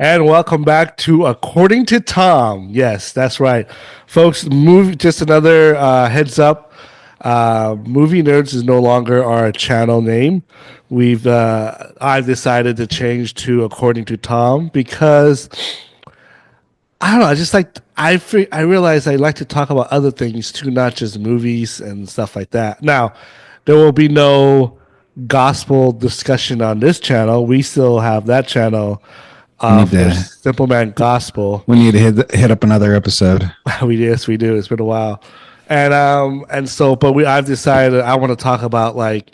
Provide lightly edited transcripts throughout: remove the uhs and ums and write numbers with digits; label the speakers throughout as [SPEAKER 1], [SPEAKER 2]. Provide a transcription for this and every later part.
[SPEAKER 1] And welcome back to According to Tom. Yes, that's right. Folks, just another heads up. Movie Nerds is no longer our channel name. I've decided to change to According to Tom because I don't know, I just I realize I like to talk about other things too, not just movies and stuff like that. Now, there will be no gospel discussion on this channel. We still have that channel
[SPEAKER 2] We need
[SPEAKER 1] for
[SPEAKER 2] to
[SPEAKER 1] Simple Man Gospel.
[SPEAKER 2] we need to hit up another episode.
[SPEAKER 1] Yes, we do. It's been a while, and so, but I've decided I want to talk about like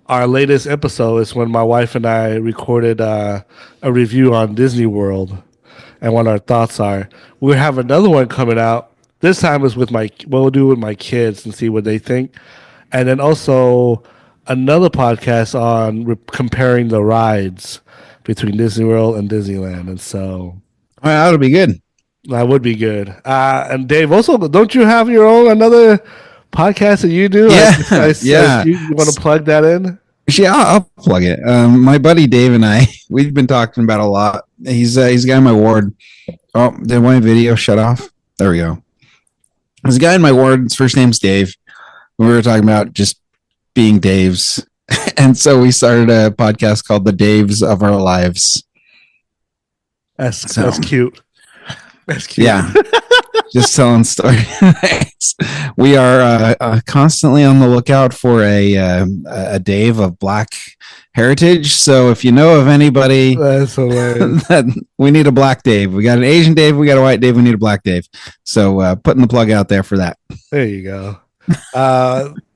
[SPEAKER 1] our latest episode is when my wife and I recorded a review on Disney World and what our thoughts are. We have another one coming out. This time is with we'll do it with my kids and see what they think, and then also another podcast on comparing the rides between Disney World and Disneyland, and so
[SPEAKER 2] Well, that'll be good.
[SPEAKER 1] that would be good. And Dave, also, don't you have your own another podcast that you do?
[SPEAKER 2] Yeah,
[SPEAKER 1] I
[SPEAKER 2] yeah.
[SPEAKER 1] you want to plug that in?
[SPEAKER 2] Yeah, I'll plug it. My buddy Dave and I, we've been talking about a lot. He's a guy in my ward. Oh, did my video shut off? There we go. There's a guy in my ward. His first name's Dave. We were talking about just being Daves, and so we started a podcast called The Daves of Our Lives.
[SPEAKER 1] That's cute. That's cute.
[SPEAKER 2] Yeah. Just telling stories. We are constantly on the lookout for a Dave of Black heritage. So if you know of anybody,
[SPEAKER 1] That's hilarious.
[SPEAKER 2] we need a Black Dave. We got an Asian Dave, we got a white Dave, we need a Black Dave. So putting the plug out there for that.
[SPEAKER 1] There you go.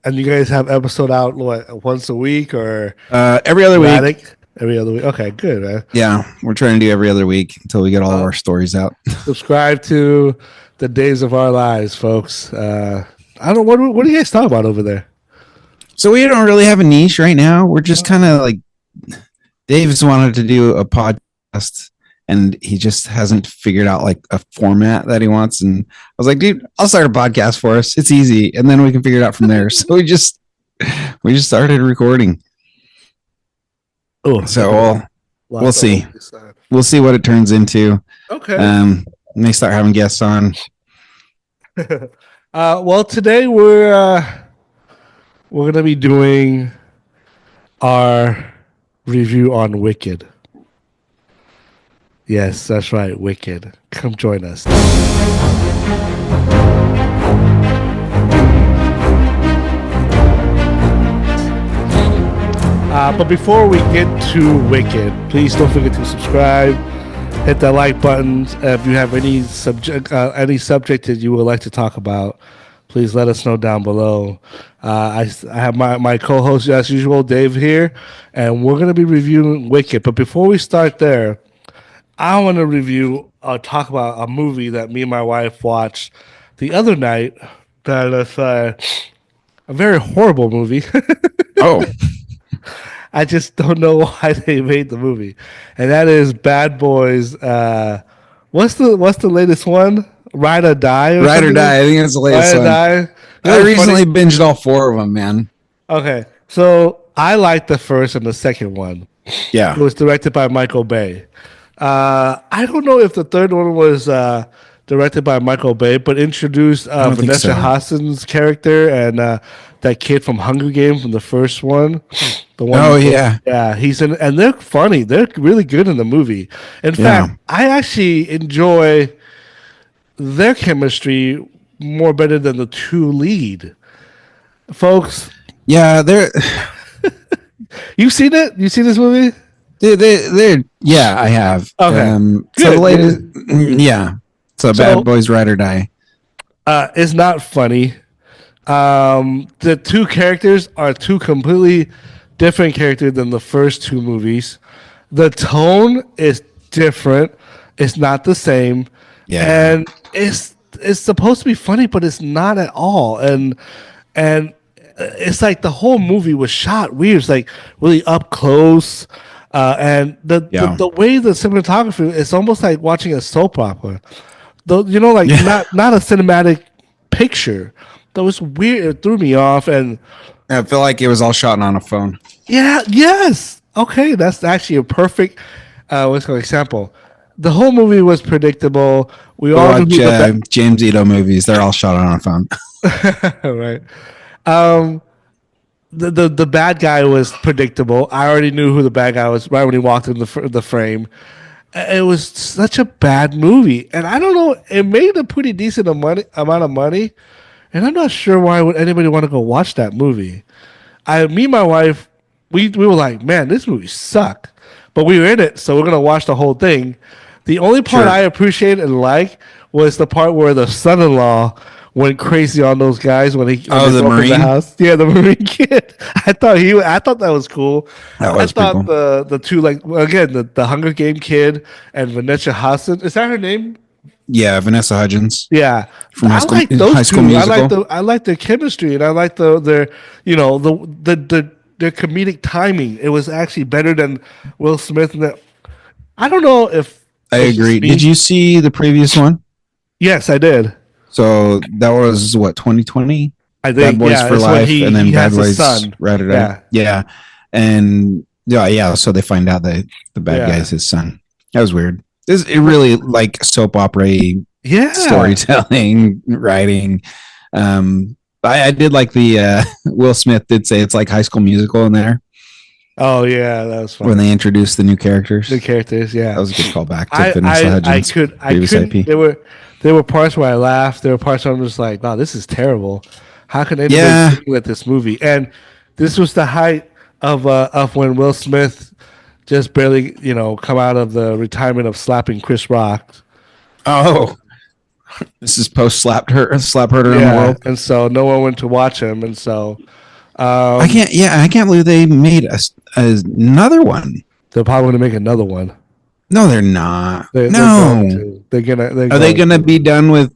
[SPEAKER 1] And you guys have episode out what, once a week or
[SPEAKER 2] Every other week.
[SPEAKER 1] sporadic? Every other week. Okay, good, man.
[SPEAKER 2] Yeah, we're trying to do every other week until we get all of our stories out.
[SPEAKER 1] Subscribe to the Days of Our Lives, folks. I don't. What do you guys talk about over there?
[SPEAKER 2] So we don't really have a niche right now. We're just kind of like Dave's wanted to do a podcast and he just hasn't figured out like a format that he wants. And I was like, dude, I'll start a podcast for us. It's easy. And then we can figure it out from there. So we just started recording.
[SPEAKER 1] Oh,
[SPEAKER 2] So we'll see. We'll see what it turns into.
[SPEAKER 1] Okay.
[SPEAKER 2] May start having guests on.
[SPEAKER 1] Well, today we're gonna be doing our review on Wicked. Yes, that's right, Wicked. Come join us. But before we get to Wicked, please don't forget to subscribe, hit that like button. If you have any subject that you would like to talk about, please let us know down below. I have my co-host as usual, Dave here, and we're going to be reviewing Wicked. But before we start there, I want to talk about a movie that me and my wife watched the other night. That is a very horrible movie.
[SPEAKER 2] Oh,
[SPEAKER 1] I just don't know why they made the movie, and that is Bad Boys. What's the latest one? Ride or Die.
[SPEAKER 2] Ride or Die. I think it's the latest
[SPEAKER 1] Ride or
[SPEAKER 2] one.
[SPEAKER 1] Die.
[SPEAKER 2] I recently binged all 4 of them, man.
[SPEAKER 1] Okay, so I liked the first and the second one.
[SPEAKER 2] Yeah.
[SPEAKER 1] It was directed by Michael Bay. I don't know if the third one was directed by Michael Bay, but introduced Vanessa Hudgens' character and that kid from Hunger Games from the first one. The one.
[SPEAKER 2] Oh yeah,
[SPEAKER 1] yeah. He's in, and they're funny. They're really good in the movie. In fact, I actually enjoy their chemistry more better than the two lead folks.
[SPEAKER 2] Yeah, they're.
[SPEAKER 1] You seen it? You seen this movie?
[SPEAKER 2] They're yeah, I have.
[SPEAKER 1] Okay.
[SPEAKER 2] So the latest, yeah. So Bad Boys Ride or Die.
[SPEAKER 1] It's not funny. The two characters are two completely different characters than the first two movies. The tone is different. It's not the same.
[SPEAKER 2] Yeah.
[SPEAKER 1] And it's supposed to be funny, but it's not at all. And it's like the whole movie was shot weird. It's like really up close. And the way the cinematography, it's almost like watching a soap opera. Though, not a cinematic picture. That was weird. It threw me off, and
[SPEAKER 2] I feel like it was all shot on a phone.
[SPEAKER 1] Yeah. Yes. Okay. That's actually a perfect example. the whole movie was predictable. We
[SPEAKER 2] Go
[SPEAKER 1] all knew
[SPEAKER 2] watch
[SPEAKER 1] who the
[SPEAKER 2] James Ito movies. They're all shot on a phone.
[SPEAKER 1] right. Um, the bad guy was predictable. I already knew who the bad guy was right when he walked in the frame. It was such a bad movie, and I don't know. It made a pretty decent amount of money, and I'm not sure why would anybody want to go watch that movie. Me and my wife, we were like, man, this movie sucked, but we were in it, so we're gonna watch the whole thing. The only part I
[SPEAKER 2] Sure.
[SPEAKER 1] appreciated and liked was the part where the son-in-law went crazy on those guys when
[SPEAKER 2] Oh,
[SPEAKER 1] they
[SPEAKER 2] the
[SPEAKER 1] broke in the
[SPEAKER 2] Marine.
[SPEAKER 1] house. Yeah, the Marine kid. I thought that was cool.
[SPEAKER 2] That
[SPEAKER 1] I
[SPEAKER 2] was pretty
[SPEAKER 1] thought
[SPEAKER 2] cool.
[SPEAKER 1] the two like well, again the Hunger Game kid and Vanessa Hudson, is that her name?
[SPEAKER 2] Yeah, Vanessa Hudgens
[SPEAKER 1] Yeah,
[SPEAKER 2] from
[SPEAKER 1] I like those
[SPEAKER 2] High School
[SPEAKER 1] two.
[SPEAKER 2] Musical.
[SPEAKER 1] I like their chemistry, and I like their their comedic timing. It was actually better than Will Smith. I don't know if
[SPEAKER 2] I
[SPEAKER 1] it's
[SPEAKER 2] agree.
[SPEAKER 1] just
[SPEAKER 2] Did
[SPEAKER 1] me.
[SPEAKER 2] you see the previous one?
[SPEAKER 1] Yes, I did.
[SPEAKER 2] So that was what 2020.
[SPEAKER 1] I
[SPEAKER 2] Bad
[SPEAKER 1] think
[SPEAKER 2] Boys
[SPEAKER 1] yeah,
[SPEAKER 2] for
[SPEAKER 1] it's when
[SPEAKER 2] Life, and
[SPEAKER 1] he
[SPEAKER 2] then Bad
[SPEAKER 1] has a
[SPEAKER 2] Boys
[SPEAKER 1] son.
[SPEAKER 2] Ride or Die.
[SPEAKER 1] Yeah,
[SPEAKER 2] Yeah, and yeah. So they find out that the bad guy
[SPEAKER 1] yeah,
[SPEAKER 2] is his son. That was weird. It really like soap opera
[SPEAKER 1] yeah.
[SPEAKER 2] storytelling, writing. I did like the Will Smith did say it's like High School Musical in there
[SPEAKER 1] Oh yeah, that was
[SPEAKER 2] when
[SPEAKER 1] funny.
[SPEAKER 2] they introduced the new
[SPEAKER 1] The
[SPEAKER 2] characters.
[SPEAKER 1] characters,
[SPEAKER 2] That
[SPEAKER 1] yeah.
[SPEAKER 2] was a good callback to Vanessa Hudgens'
[SPEAKER 1] I
[SPEAKER 2] previous
[SPEAKER 1] couldn't.
[SPEAKER 2] IP.
[SPEAKER 1] There were parts where I laughed. There were parts where I'm just like, wow, this is terrible. How can anybody
[SPEAKER 2] Yeah.
[SPEAKER 1] think at this movie? And this was the height of when Will Smith just barely come out of the retirement of slapping Chris Rock.
[SPEAKER 2] Oh, this is post slap herder in the
[SPEAKER 1] Yeah,
[SPEAKER 2] world.
[SPEAKER 1] and so no one went to watch him, and so
[SPEAKER 2] I can't. Yeah, I can't believe they made another one.
[SPEAKER 1] they're probably going to make another one.
[SPEAKER 2] No, they're not.
[SPEAKER 1] They're going
[SPEAKER 2] No.
[SPEAKER 1] to. They're
[SPEAKER 2] Are they
[SPEAKER 1] going
[SPEAKER 2] going to
[SPEAKER 1] to.
[SPEAKER 2] be done with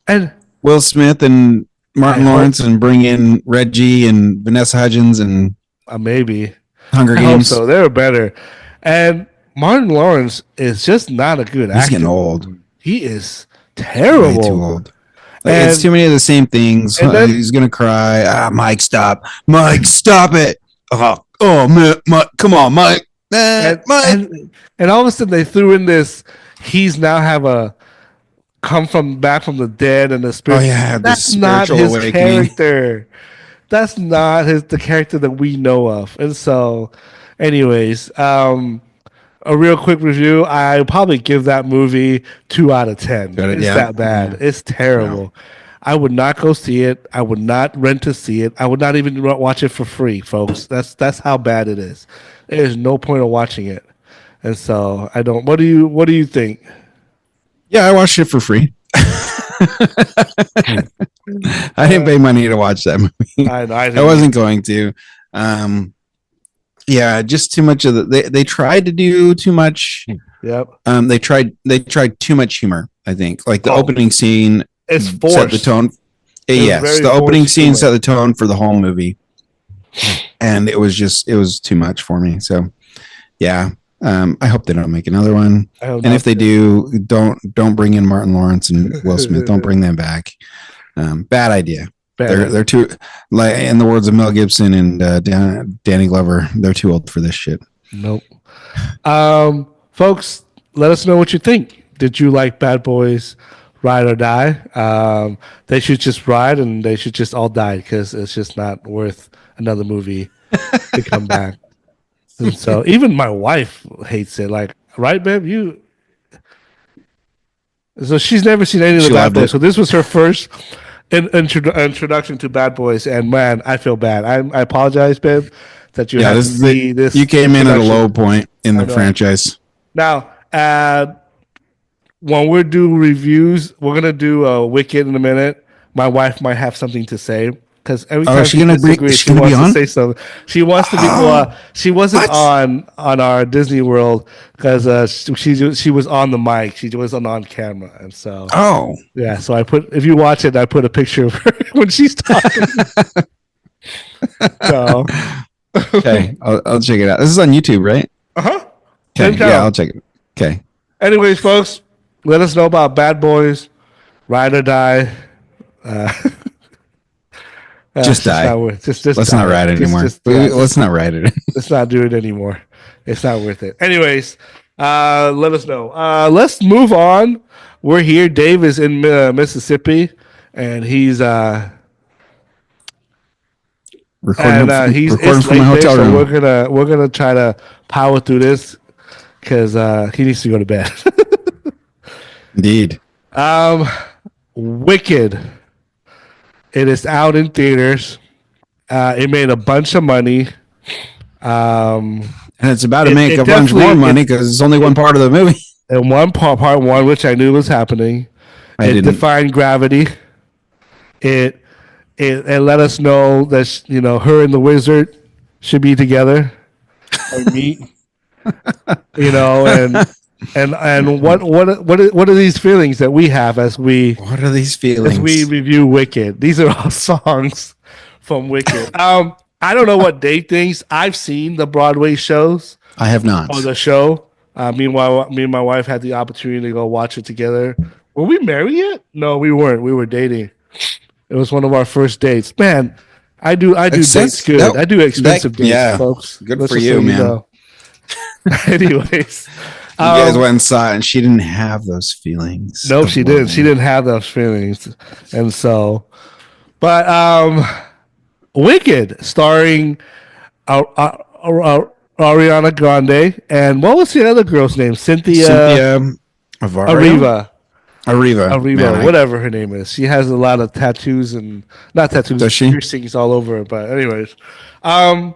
[SPEAKER 1] And
[SPEAKER 2] Will Smith and
[SPEAKER 1] I
[SPEAKER 2] Martin
[SPEAKER 1] hope
[SPEAKER 2] Lawrence and bring in Reggie and Vanessa Hudgens and
[SPEAKER 1] maybe.
[SPEAKER 2] Hunger
[SPEAKER 1] I hope
[SPEAKER 2] Games?
[SPEAKER 1] so. They're better. And Martin Lawrence is just not a good
[SPEAKER 2] He's getting
[SPEAKER 1] actor.
[SPEAKER 2] old.
[SPEAKER 1] He is
[SPEAKER 2] Way too
[SPEAKER 1] terrible.
[SPEAKER 2] old. Like, it's too
[SPEAKER 1] And
[SPEAKER 2] many of the same things.
[SPEAKER 1] and then
[SPEAKER 2] He's gonna cry. Mike, stop! Mike, stop it! Oh man, Mike, come on, Mike!
[SPEAKER 1] and
[SPEAKER 2] Mike!
[SPEAKER 1] and all of a sudden they threw in this. He's now have a come from back from the dead and the
[SPEAKER 2] Oh
[SPEAKER 1] spirit.
[SPEAKER 2] yeah, the
[SPEAKER 1] That's not
[SPEAKER 2] spiritual
[SPEAKER 1] his
[SPEAKER 2] awakening.
[SPEAKER 1] character. That's not the character that we know of. And so, anyways, a real quick review. I probably give that movie 2 out of 10.
[SPEAKER 2] Got it.
[SPEAKER 1] It's
[SPEAKER 2] Yeah,
[SPEAKER 1] that bad.
[SPEAKER 2] yeah.
[SPEAKER 1] It's
[SPEAKER 2] Wow.
[SPEAKER 1] terrible. I would not go see it. I would not rent to see it. I would not even watch it for free, folks. That's how bad it is. There's no point of watching it. And so I don't. What do you think?
[SPEAKER 2] Yeah, I watched it for free. I didn't pay money to watch that movie.
[SPEAKER 1] I
[SPEAKER 2] I wasn't going to. Um, yeah, just too much of they tried to do too much.
[SPEAKER 1] Yep.
[SPEAKER 2] They tried too much humor. I think like the
[SPEAKER 1] Oh,
[SPEAKER 2] opening scene
[SPEAKER 1] it's
[SPEAKER 2] set the
[SPEAKER 1] forced.
[SPEAKER 2] tone.
[SPEAKER 1] It was
[SPEAKER 2] Yes,
[SPEAKER 1] very
[SPEAKER 2] the opening
[SPEAKER 1] forced
[SPEAKER 2] scene
[SPEAKER 1] humor.
[SPEAKER 2] set the tone for the whole movie, and it was too much for me. So yeah, I hope they don't make another one.
[SPEAKER 1] I hope
[SPEAKER 2] And
[SPEAKER 1] not.
[SPEAKER 2] if they do, don't bring in Martin Lawrence and Will Smith. Don't bring them back. Bad idea.
[SPEAKER 1] Bad.
[SPEAKER 2] They're too, like in the words of Mel Gibson and Danny Glover, they're too old for this shit.
[SPEAKER 1] Nope. Folks, let us know what you think. Did you like Bad Boys Ride or Die? They should just ride and they should just all die because it's just not worth another movie to come back. And so even my wife hates it. Like, right, babe? So she's never seen any of the
[SPEAKER 2] She
[SPEAKER 1] Bad
[SPEAKER 2] loved
[SPEAKER 1] Boys.
[SPEAKER 2] it.
[SPEAKER 1] So this was her first introduction to Bad Boys. And man, I feel bad. I apologize, babe, that you
[SPEAKER 2] Yeah,
[SPEAKER 1] had to
[SPEAKER 2] this is
[SPEAKER 1] see this.
[SPEAKER 2] you came in at a
[SPEAKER 1] introduction.
[SPEAKER 2] low point in
[SPEAKER 1] I
[SPEAKER 2] the
[SPEAKER 1] know.
[SPEAKER 2] franchise.
[SPEAKER 1] Now, when we do reviews, we're gonna do Wicked in a minute. My wife might have something to say because every time
[SPEAKER 2] Is she gonna bring?
[SPEAKER 1] disagrees,
[SPEAKER 2] Is she
[SPEAKER 1] she
[SPEAKER 2] gonna be
[SPEAKER 1] wants to
[SPEAKER 2] on?
[SPEAKER 1] say something. She wants to be. Well, she wasn't
[SPEAKER 2] What?
[SPEAKER 1] on our Disney World because she was on the mic. She wasn't on camera, and so
[SPEAKER 2] Oh,
[SPEAKER 1] yeah. So I put if you watch it, I put a picture of her when she's talking. So
[SPEAKER 2] okay. I'll check it out. This is on YouTube, right?
[SPEAKER 1] uh-huh.
[SPEAKER 2] Okay.
[SPEAKER 1] Same
[SPEAKER 2] Yeah,
[SPEAKER 1] channel.
[SPEAKER 2] I'll check it. Okay.
[SPEAKER 1] Anyways, folks, let us know about Bad Boys, Ride or Die.
[SPEAKER 2] Just
[SPEAKER 1] It's
[SPEAKER 2] die.
[SPEAKER 1] not worth. Just
[SPEAKER 2] Let's
[SPEAKER 1] die.
[SPEAKER 2] not ride it anymore.
[SPEAKER 1] Yeah,
[SPEAKER 2] Let's not ride it.
[SPEAKER 1] let's not do it anymore. It's not worth it. Anyways, Let us know. Let's move on. We're here. Dave is in Mississippi, and he's
[SPEAKER 2] Recording
[SPEAKER 1] it's
[SPEAKER 2] from my
[SPEAKER 1] late there,
[SPEAKER 2] hotel
[SPEAKER 1] so
[SPEAKER 2] room.
[SPEAKER 1] we're gonna try to power through this because he needs to go to bed.
[SPEAKER 2] Indeed.
[SPEAKER 1] um, Wicked. It is out in theaters. It made a bunch of money. Um,
[SPEAKER 2] And it's about to
[SPEAKER 1] it,
[SPEAKER 2] make
[SPEAKER 1] it
[SPEAKER 2] a bunch more
[SPEAKER 1] definitely
[SPEAKER 2] money because it's only one
[SPEAKER 1] it,
[SPEAKER 2] part of the movie.
[SPEAKER 1] in one part one, which I knew was happening.
[SPEAKER 2] I
[SPEAKER 1] It
[SPEAKER 2] didn't.
[SPEAKER 1] defined gravity. It it let us know that her and the wizard should be together and meet. And what are these feelings that we have
[SPEAKER 2] What are these
[SPEAKER 1] as we
[SPEAKER 2] feelings?
[SPEAKER 1] review Wicked? These are all songs from Wicked. I don't know what Dave thinks. I've seen the Broadway shows
[SPEAKER 2] I have
[SPEAKER 1] or
[SPEAKER 2] not.
[SPEAKER 1] the show. Meanwhile, me and my wife had the opportunity to go watch it together. Were we married yet? No, we weren't. We were dating. It was one of our first dates. Man, I do dates
[SPEAKER 2] Since
[SPEAKER 1] good. I do
[SPEAKER 2] that
[SPEAKER 1] expensive dates,
[SPEAKER 2] yeah,
[SPEAKER 1] folks.
[SPEAKER 2] good
[SPEAKER 1] Let's
[SPEAKER 2] for
[SPEAKER 1] just so
[SPEAKER 2] you,
[SPEAKER 1] you
[SPEAKER 2] man.
[SPEAKER 1] know. Anyways,
[SPEAKER 2] You guys
[SPEAKER 1] um,
[SPEAKER 2] went and saw it, and she didn't have those feelings
[SPEAKER 1] nope,
[SPEAKER 2] of
[SPEAKER 1] she didn't. She
[SPEAKER 2] love.
[SPEAKER 1] didn't have those feelings, and so, but Wicked, starring Ariana Grande, and what was the other girl's name? Cynthia
[SPEAKER 2] Cynthia Avario,
[SPEAKER 1] Ariva.
[SPEAKER 2] Arriva, man.
[SPEAKER 1] Arriba,
[SPEAKER 2] I
[SPEAKER 1] whatever her name is. She has a lot of tattoos and not tattoos,
[SPEAKER 2] does she?
[SPEAKER 1] piercings all over her. But anyways, um,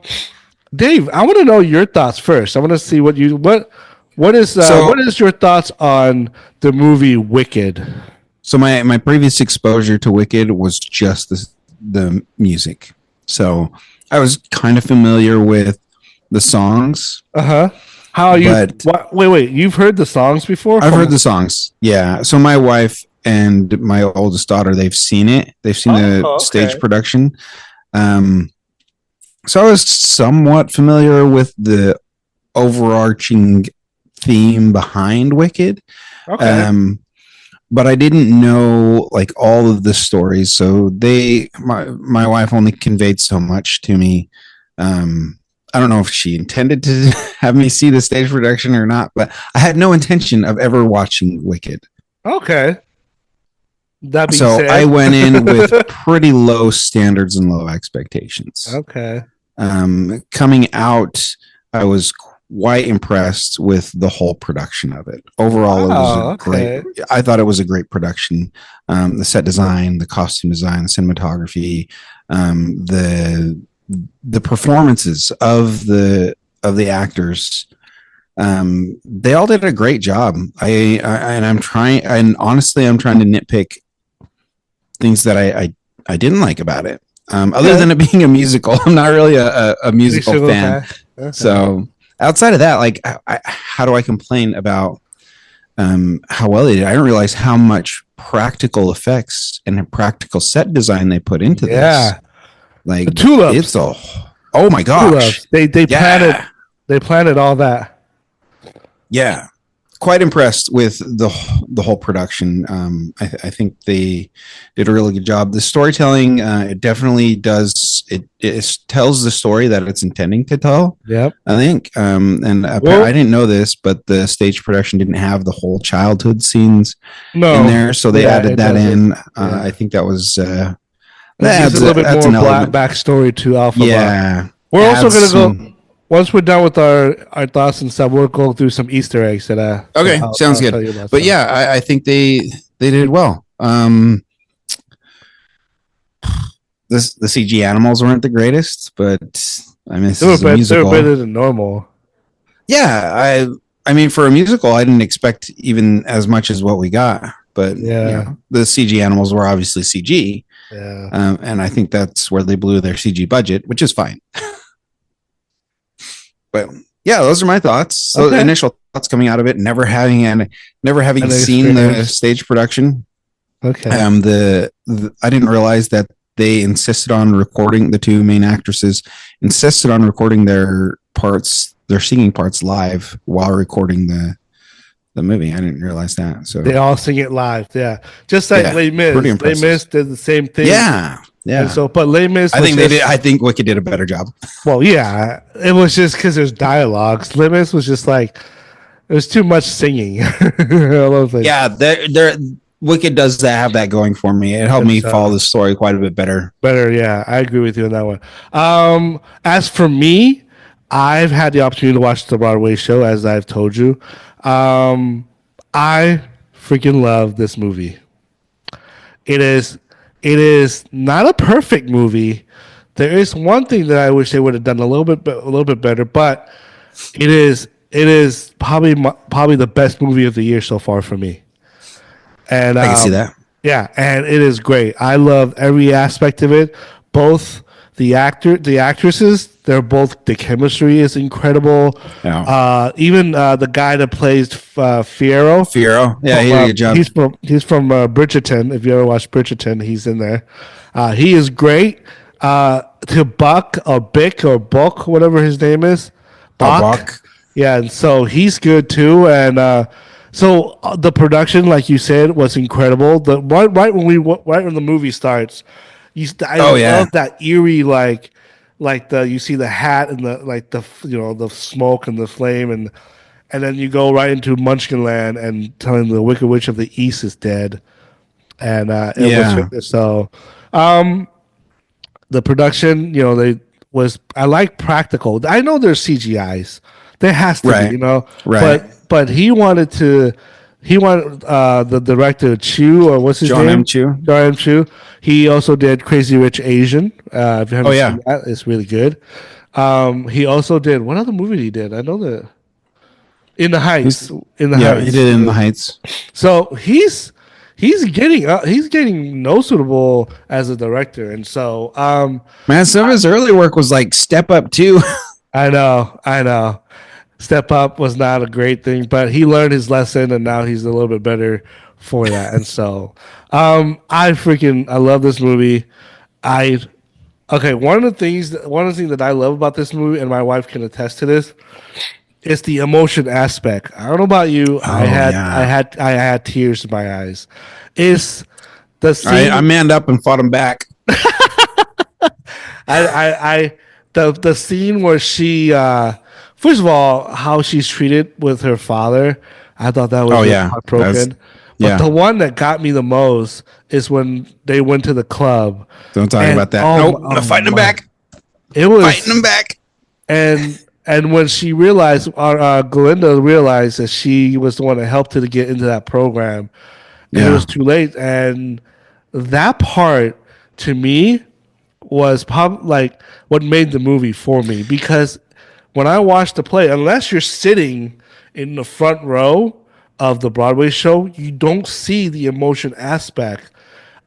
[SPEAKER 1] Dave, I want to know your thoughts first. I want to see what
[SPEAKER 2] So
[SPEAKER 1] is your thoughts on the movie Wicked?
[SPEAKER 2] so my previous exposure to Wicked was just the music. So I was kind of familiar with the songs,
[SPEAKER 1] Uh huh. How are you?
[SPEAKER 2] but
[SPEAKER 1] What? Wait. You've heard the songs before
[SPEAKER 2] I've heard
[SPEAKER 1] from?
[SPEAKER 2] the songs. Yeah. So my wife and my oldest daughter, they've seen it. They've seen the
[SPEAKER 1] Oh,
[SPEAKER 2] stage
[SPEAKER 1] okay.
[SPEAKER 2] production. Um, so I was somewhat familiar with the overarching theme behind Wicked.
[SPEAKER 1] Okay.
[SPEAKER 2] Um, but I didn't know like all of the stories. So my wife only conveyed so much to me. I don't know if she intended to have me see the stage production or not, but I had no intention of ever watching Wicked.
[SPEAKER 1] Okay. That being
[SPEAKER 2] So I
[SPEAKER 1] said,
[SPEAKER 2] went in with pretty low standards and low expectations.
[SPEAKER 1] okay.
[SPEAKER 2] Coming out, I was quite impressed with the whole production of it. Overall, it was a
[SPEAKER 1] Oh,
[SPEAKER 2] great.
[SPEAKER 1] okay.
[SPEAKER 2] I thought it was a great production. The set design, the costume design, the cinematography, the performances of the actors. They all did a great job. And I'm trying, and honestly, I'm trying to nitpick things that I didn't like about it. Other
[SPEAKER 1] Okay.
[SPEAKER 2] than it being a musical, I'm not really a
[SPEAKER 1] Pretty
[SPEAKER 2] musical
[SPEAKER 1] sure
[SPEAKER 2] fan.
[SPEAKER 1] okay. Okay.
[SPEAKER 2] So outside of that, like, how do I complain about how well they did? I didn't realize how much practical effects and practical set design they put into this.
[SPEAKER 1] Yeah.
[SPEAKER 2] Like,
[SPEAKER 1] The
[SPEAKER 2] it's
[SPEAKER 1] tulips.
[SPEAKER 2] a oh my gosh,
[SPEAKER 1] Tulips.
[SPEAKER 2] yeah,
[SPEAKER 1] They planted all that.
[SPEAKER 2] yeah. Quite impressed with the whole production. I think they did a really good job. The storytelling, it definitely does. It tells the story that it's intending to tell.
[SPEAKER 1] Yep.
[SPEAKER 2] I think, I
[SPEAKER 1] Well,
[SPEAKER 2] didn't know this, but the stage production didn't have the whole childhood scenes in
[SPEAKER 1] no.
[SPEAKER 2] there, so they
[SPEAKER 1] Yeah,
[SPEAKER 2] added
[SPEAKER 1] it
[SPEAKER 2] that
[SPEAKER 1] doesn't.
[SPEAKER 2] in. I
[SPEAKER 1] Yeah.
[SPEAKER 2] think that was
[SPEAKER 1] It gives a little bit
[SPEAKER 2] that's
[SPEAKER 1] more
[SPEAKER 2] an
[SPEAKER 1] black
[SPEAKER 2] element.
[SPEAKER 1] backstory to Alphaba.
[SPEAKER 2] Yeah,
[SPEAKER 1] We're also
[SPEAKER 2] adds
[SPEAKER 1] gonna go
[SPEAKER 2] some.
[SPEAKER 1] once we're done with our thoughts and stuff. We'll go through some Easter eggs that
[SPEAKER 2] Okay, sounds
[SPEAKER 1] I'll tell
[SPEAKER 2] good.
[SPEAKER 1] you about.
[SPEAKER 2] But
[SPEAKER 1] So
[SPEAKER 2] yeah, I think they did well. The CG animals weren't the greatest, but I mean, this is a
[SPEAKER 1] they were
[SPEAKER 2] musical.
[SPEAKER 1] better than normal.
[SPEAKER 2] Yeah, I mean, for a musical, I didn't expect even as much as what we got. But
[SPEAKER 1] Yeah.
[SPEAKER 2] the CG animals were obviously CG,
[SPEAKER 1] Yeah.
[SPEAKER 2] and I think that's where they blew their CG budget, which is fine. But yeah, those are my thoughts. So
[SPEAKER 1] Okay.
[SPEAKER 2] initial thoughts coming out of it, never having
[SPEAKER 1] An
[SPEAKER 2] seen the
[SPEAKER 1] experience.
[SPEAKER 2] stage production.
[SPEAKER 1] Okay.
[SPEAKER 2] The I didn't realize that they insisted on recording, the two main actresses insisted on recording their singing parts live while recording the movie. I didn't realize that. So
[SPEAKER 1] They all sing it live. Yeah. Just like
[SPEAKER 2] yeah,
[SPEAKER 1] Les
[SPEAKER 2] pretty
[SPEAKER 1] Mis. Les
[SPEAKER 2] impressive.
[SPEAKER 1] Mis did the same thing.
[SPEAKER 2] Yeah,
[SPEAKER 1] And
[SPEAKER 2] yeah.
[SPEAKER 1] so, but Les Mis
[SPEAKER 2] I
[SPEAKER 1] was
[SPEAKER 2] think they did.
[SPEAKER 1] just,
[SPEAKER 2] I think Wicked did a better job.
[SPEAKER 1] well, yeah, it was just because there's dialogues. Les Mis was just like, There's too much singing. All those things.
[SPEAKER 2] Yeah, they're Wicked does that have that going for me. It helped me
[SPEAKER 1] It's
[SPEAKER 2] follow the story quite a bit better.
[SPEAKER 1] better. Yeah, I agree with you on that one. As for me, I've had the opportunity to watch the Broadway show, as I've told you. Um, I freaking love this movie. It is it is not a perfect movie. There is one thing that I wish they would have done a little bit better, but it is probably probably the best movie of the year so far for me. And
[SPEAKER 2] I can see that.
[SPEAKER 1] yeah, and it is great. I love every aspect of it. Both the actresses, they're both the chemistry is incredible.
[SPEAKER 2] Yeah.
[SPEAKER 1] Even the guy that plays Fiero,
[SPEAKER 2] Fiero. Yeah, he
[SPEAKER 1] from,
[SPEAKER 2] did a good job.
[SPEAKER 1] he's from Bridgerton. If you ever watched Bridgerton, he's in there. He is great. To Buck or Bick or Book, whatever his name is,
[SPEAKER 2] Oh,
[SPEAKER 1] Bach.
[SPEAKER 2] Bach.
[SPEAKER 1] Yeah, and so he's good too. And the production, like you said, was incredible. The right when the movie starts, I
[SPEAKER 2] Oh yeah.
[SPEAKER 1] love that eerie like the you see the hat and the like the the smoke and the flame and then you go right into Munchkinland and telling the Wicked Witch of the East is dead, and it was
[SPEAKER 2] Yeah.
[SPEAKER 1] so. The production, they was I like practical. I know there's CGIs, there has to be,
[SPEAKER 2] Right. Right.
[SPEAKER 1] but he wanted the director Chu or what's his
[SPEAKER 2] John M.
[SPEAKER 1] name,
[SPEAKER 2] Chu.
[SPEAKER 1] John M. Chu. He also did Crazy Rich Asian. If you
[SPEAKER 2] Oh
[SPEAKER 1] haven't
[SPEAKER 2] yeah.
[SPEAKER 1] seen that, it's really good. He also did what other movie he did? I know that In the Heights.
[SPEAKER 2] He's
[SPEAKER 1] In the
[SPEAKER 2] yeah, he
[SPEAKER 1] Heights.
[SPEAKER 2] did In the Heights.
[SPEAKER 1] So he's getting noticeable as a director, and so
[SPEAKER 2] Man, some of his early work was like Step Up too.
[SPEAKER 1] I know. Step Up was not a great thing, but he learned his lesson, and now he's a little bit better for that. And so, I love this movie. I okay. One of the things that I love about this movie, and my wife can attest to this, is the emotion aspect. I don't know about you. I
[SPEAKER 2] Oh
[SPEAKER 1] had I
[SPEAKER 2] yeah.
[SPEAKER 1] had I had tears in my eyes. It's the
[SPEAKER 2] I
[SPEAKER 1] scene.
[SPEAKER 2] manned up and fought him back.
[SPEAKER 1] I the scene where she first of all how she's treated with her father, I thought that was
[SPEAKER 2] Oh
[SPEAKER 1] really
[SPEAKER 2] yeah. That's
[SPEAKER 1] heartbroken. But
[SPEAKER 2] yeah.
[SPEAKER 1] the one that got me the most is when they went to the club,
[SPEAKER 2] Don't talk
[SPEAKER 1] and
[SPEAKER 2] about that. Nope.
[SPEAKER 1] oh
[SPEAKER 2] Fighting him
[SPEAKER 1] my,
[SPEAKER 2] back.
[SPEAKER 1] it
[SPEAKER 2] Fighting him
[SPEAKER 1] was
[SPEAKER 2] back.
[SPEAKER 1] and when she realized, Glinda realized that she was the one that helped her to get into that program, and it
[SPEAKER 2] Yeah.
[SPEAKER 1] was too late, and that part to me was probably like what made the movie for me because when I watched the play, unless you're sitting in the front row of the Broadway show, you don't see the emotion aspect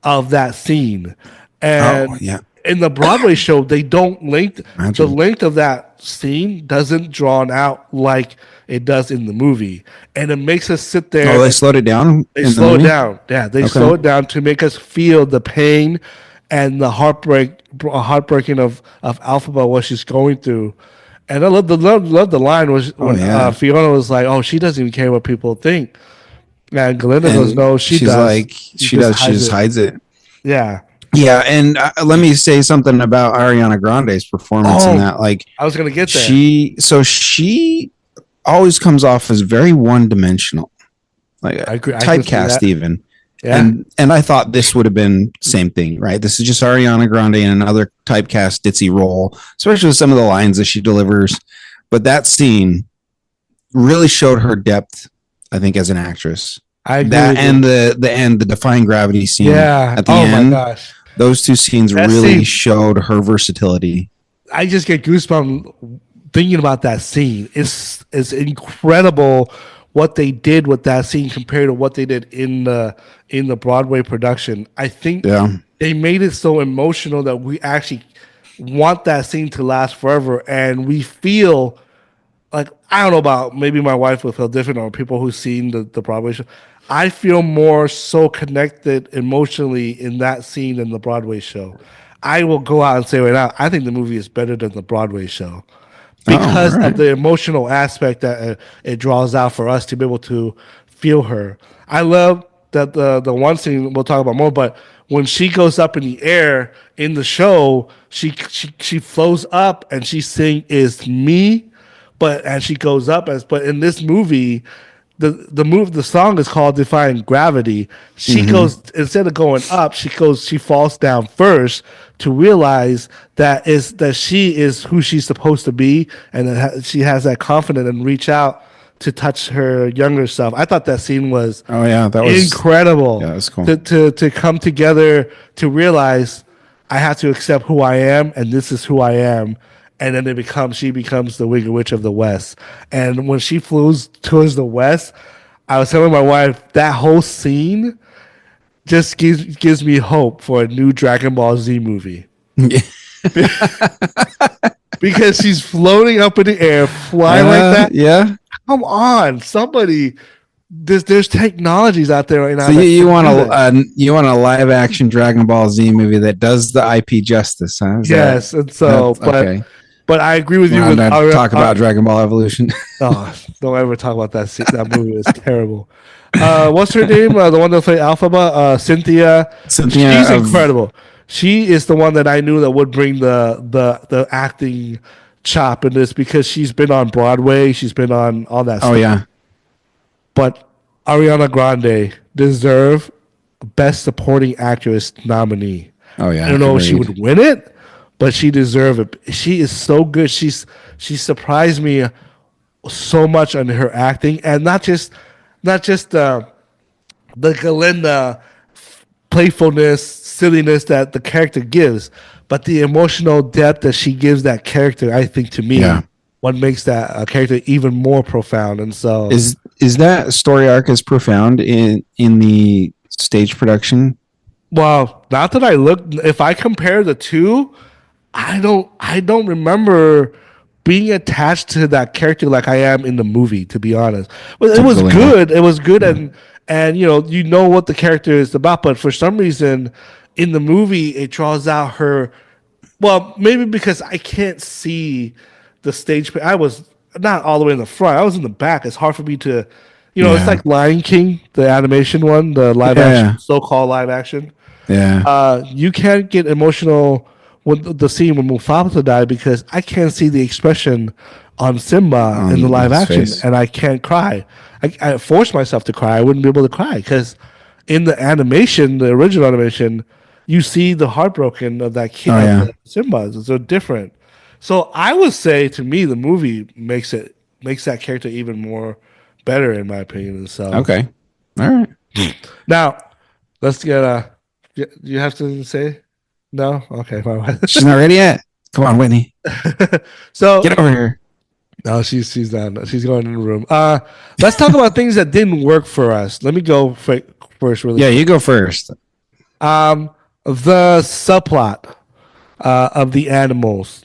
[SPEAKER 1] of that scene.
[SPEAKER 2] Oh
[SPEAKER 1] And
[SPEAKER 2] yeah.
[SPEAKER 1] in the Broadway show, they don't the
[SPEAKER 2] Imagine.
[SPEAKER 1] length of that scene doesn't drawn out like it does in the movie. And it makes us sit
[SPEAKER 2] Oh,
[SPEAKER 1] there
[SPEAKER 2] they
[SPEAKER 1] and
[SPEAKER 2] slowed it down
[SPEAKER 1] they
[SPEAKER 2] in the
[SPEAKER 1] slow it
[SPEAKER 2] movie.
[SPEAKER 1] down. Yeah, they
[SPEAKER 2] Okay.
[SPEAKER 1] slow it down to make us feel the pain and the heartbreaking of Alphaba what she's going through. And I love the line was
[SPEAKER 2] Oh
[SPEAKER 1] when
[SPEAKER 2] yeah.
[SPEAKER 1] Fiona was like, "Oh, she doesn't even care what people think," and Glinda goes,
[SPEAKER 2] And
[SPEAKER 1] "No, she
[SPEAKER 2] she's
[SPEAKER 1] does.
[SPEAKER 2] like,
[SPEAKER 1] She
[SPEAKER 2] she
[SPEAKER 1] just
[SPEAKER 2] does. She
[SPEAKER 1] hides
[SPEAKER 2] just
[SPEAKER 1] it."
[SPEAKER 2] hides it.
[SPEAKER 1] Yeah.
[SPEAKER 2] Yeah, and let me say something about Ariana Grande's performance in
[SPEAKER 1] Oh,
[SPEAKER 2] that. Like,
[SPEAKER 1] I was gonna get there.
[SPEAKER 2] she always comes off as very one dimensional, like
[SPEAKER 1] I agree. I can see
[SPEAKER 2] typecast
[SPEAKER 1] that.
[SPEAKER 2] even.
[SPEAKER 1] Yeah,
[SPEAKER 2] And I thought this would have been same thing, right? This is just Ariana Grande in another typecast ditzy role, especially with some of the lines that she delivers. But that scene really showed her depth, I think, as an actress.
[SPEAKER 1] I agree
[SPEAKER 2] That
[SPEAKER 1] with you.
[SPEAKER 2] and the defying gravity scene
[SPEAKER 1] Yeah.
[SPEAKER 2] at the
[SPEAKER 1] Oh my
[SPEAKER 2] end,
[SPEAKER 1] gosh.
[SPEAKER 2] those two scenes
[SPEAKER 1] That
[SPEAKER 2] really
[SPEAKER 1] scene.
[SPEAKER 2] showed her versatility.
[SPEAKER 1] I just get goosebumps thinking about that scene. It's incredible what they did with that scene compared to what they did in the Broadway production. I think
[SPEAKER 2] Yeah.
[SPEAKER 1] they made it so emotional that we actually want that scene to last forever, and we feel like I don't know about maybe my wife will feel different or people who've seen the Broadway show. I feel more so connected emotionally in that scene than the Broadway show. I will go out and say right now, I think the movie is better than the Broadway show
[SPEAKER 2] Oh, all
[SPEAKER 1] because of
[SPEAKER 2] right.
[SPEAKER 1] the emotional aspect that it draws out for us to be able to feel her. I love that the one scene we'll talk about more, but when she goes up in the air in the show, she flows up and she sing "Is Me" and she goes up as but in this movie the song is called Defying Gravity. She
[SPEAKER 2] Mm-hmm.
[SPEAKER 1] goes instead of going up, she falls down first to realize that she is who she's supposed to be, and she has that confidence and reach out to touch her younger self. I thought that scene was
[SPEAKER 2] Oh yeah, that was
[SPEAKER 1] incredible
[SPEAKER 2] yeah, that's cool.
[SPEAKER 1] to come together to realize I have to accept who I am and this is who I am. And then she becomes the Wicked Witch of the West. And when she flows towards the West, I was telling my wife that whole scene just gives me hope for a new Dragon Ball Z movie. Because she's floating up in the air, flying like that.
[SPEAKER 2] Yeah.
[SPEAKER 1] Come on, somebody. There's technologies out there right now
[SPEAKER 2] So you,
[SPEAKER 1] that
[SPEAKER 2] you
[SPEAKER 1] can
[SPEAKER 2] want
[SPEAKER 1] do
[SPEAKER 2] a
[SPEAKER 1] that.
[SPEAKER 2] you want a live action Dragon Ball Z movie that does the IP justice, huh? Is
[SPEAKER 1] Yes, and so,
[SPEAKER 2] that's okay?
[SPEAKER 1] but I agree with
[SPEAKER 2] You
[SPEAKER 1] you
[SPEAKER 2] want
[SPEAKER 1] with
[SPEAKER 2] to talk about Dragon Ball Evolution?
[SPEAKER 1] oh, don't ever talk about that movie. It's terrible. What's her name? The one that played Alphaba, Cynthia.
[SPEAKER 2] Cynthia
[SPEAKER 1] She's
[SPEAKER 2] of
[SPEAKER 1] incredible. She is the one that I knew that would bring the acting chop in this because she's been on Broadway. She's been on all that
[SPEAKER 2] oh
[SPEAKER 1] stuff.
[SPEAKER 2] yeah,
[SPEAKER 1] But Ariana Grande deserve Best Supporting Actress nominee.
[SPEAKER 2] oh
[SPEAKER 1] I
[SPEAKER 2] yeah,
[SPEAKER 1] don't know if she
[SPEAKER 2] agreed.
[SPEAKER 1] would win it, but she deserves it. She is so good. She surprised me so much on her acting, and not just the Galinda playfulness, silliness that the character gives, but the emotional depth that she gives that character. I think to
[SPEAKER 2] Yeah,
[SPEAKER 1] me, what makes that character even more profound. And so,
[SPEAKER 2] is that story arc as profound in the stage production?
[SPEAKER 1] well, not that I look. If I compare the two, I don't remember being attached to that character like I am in the movie, to be honest. But it
[SPEAKER 2] To
[SPEAKER 1] was
[SPEAKER 2] Galinda?
[SPEAKER 1] good. It was good,
[SPEAKER 2] Yeah,
[SPEAKER 1] and you know what the character is about. But for some reason, in the movie, it draws out her. Well, maybe because I can't see the stage. I was not all the way in the front. I was in the back. It's hard for me to, it's
[SPEAKER 2] yeah,
[SPEAKER 1] like Lion King, the animation one, the live action,
[SPEAKER 2] yeah,
[SPEAKER 1] so-called live action.
[SPEAKER 2] yeah.
[SPEAKER 1] You can't get emotional with the scene when Mufasa died because I can't see the expression on Simba in the
[SPEAKER 2] On
[SPEAKER 1] live
[SPEAKER 2] his
[SPEAKER 1] action,
[SPEAKER 2] face.
[SPEAKER 1] and I can't cry. I force myself to cry. I wouldn't be able to cry because in the animation, the original animation, you see the heartbroken of that kid
[SPEAKER 2] Oh
[SPEAKER 1] of
[SPEAKER 2] yeah.
[SPEAKER 1] the Simba. It's so different. So I would say to me, the movie makes that character even more better in my opinion. And so
[SPEAKER 2] Okay. All right.
[SPEAKER 1] now let's get you have to say no? Okay, fine.
[SPEAKER 2] She's not ready yet. Come on, Whitney.
[SPEAKER 1] So
[SPEAKER 2] Get over here.
[SPEAKER 1] no, she's not. She's going in the room. Let's talk about things that didn't work for us. Let me go first, really
[SPEAKER 2] Yeah,
[SPEAKER 1] quick.
[SPEAKER 2] you go first.
[SPEAKER 1] The subplot of the animals.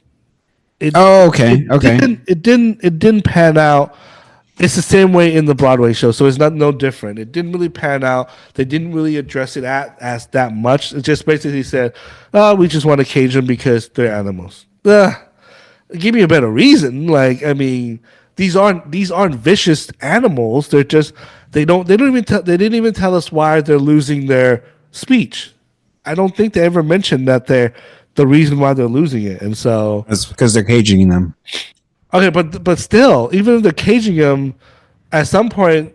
[SPEAKER 1] It
[SPEAKER 2] Oh,
[SPEAKER 1] it
[SPEAKER 2] okay. Okay.
[SPEAKER 1] didn't pan out. It's the same way in the Broadway show, so it's not no different. It didn't really pan out. They didn't really address it as that much. It just basically said, "Oh, we just want to cage them because they're animals." Give me a better reason. Like, I mean, these aren't vicious animals. They're just they didn't even tell us why they're losing their speech. I don't think they ever mentioned that they're the reason why they're losing it. And so,
[SPEAKER 2] That's because they're caging them.
[SPEAKER 1] okay, but still, even if they're caging them, at some point,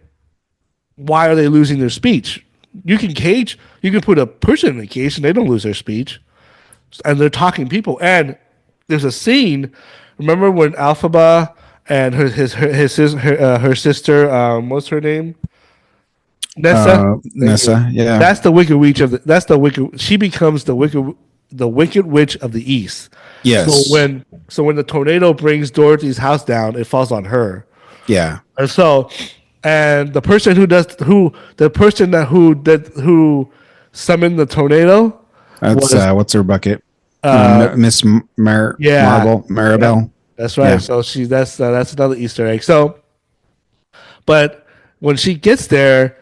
[SPEAKER 1] why are they losing their speech? You can put a person in a cage and they don't lose their speech, and they're talking people. And there's a scene. Remember when Alphaba and her sister, what's her name? Nessa. Thank you.
[SPEAKER 2] Nessa. Yeah.
[SPEAKER 1] That's the wicked witch of the. That's the wicked. She becomes the wicked witch of the east. So
[SPEAKER 2] Yes.
[SPEAKER 1] when the tornado brings Dorothy's house down, it falls on her.
[SPEAKER 2] Yeah.
[SPEAKER 1] And so, and the person who summoned the tornado
[SPEAKER 2] That's
[SPEAKER 1] was
[SPEAKER 2] what's her bucket?
[SPEAKER 1] uh
[SPEAKER 2] Miss
[SPEAKER 1] yeah,
[SPEAKER 2] Marble
[SPEAKER 1] yeah,
[SPEAKER 2] Maribel.
[SPEAKER 1] that's right.
[SPEAKER 2] Yeah.
[SPEAKER 1] So that's another Easter egg. So, but when she gets there,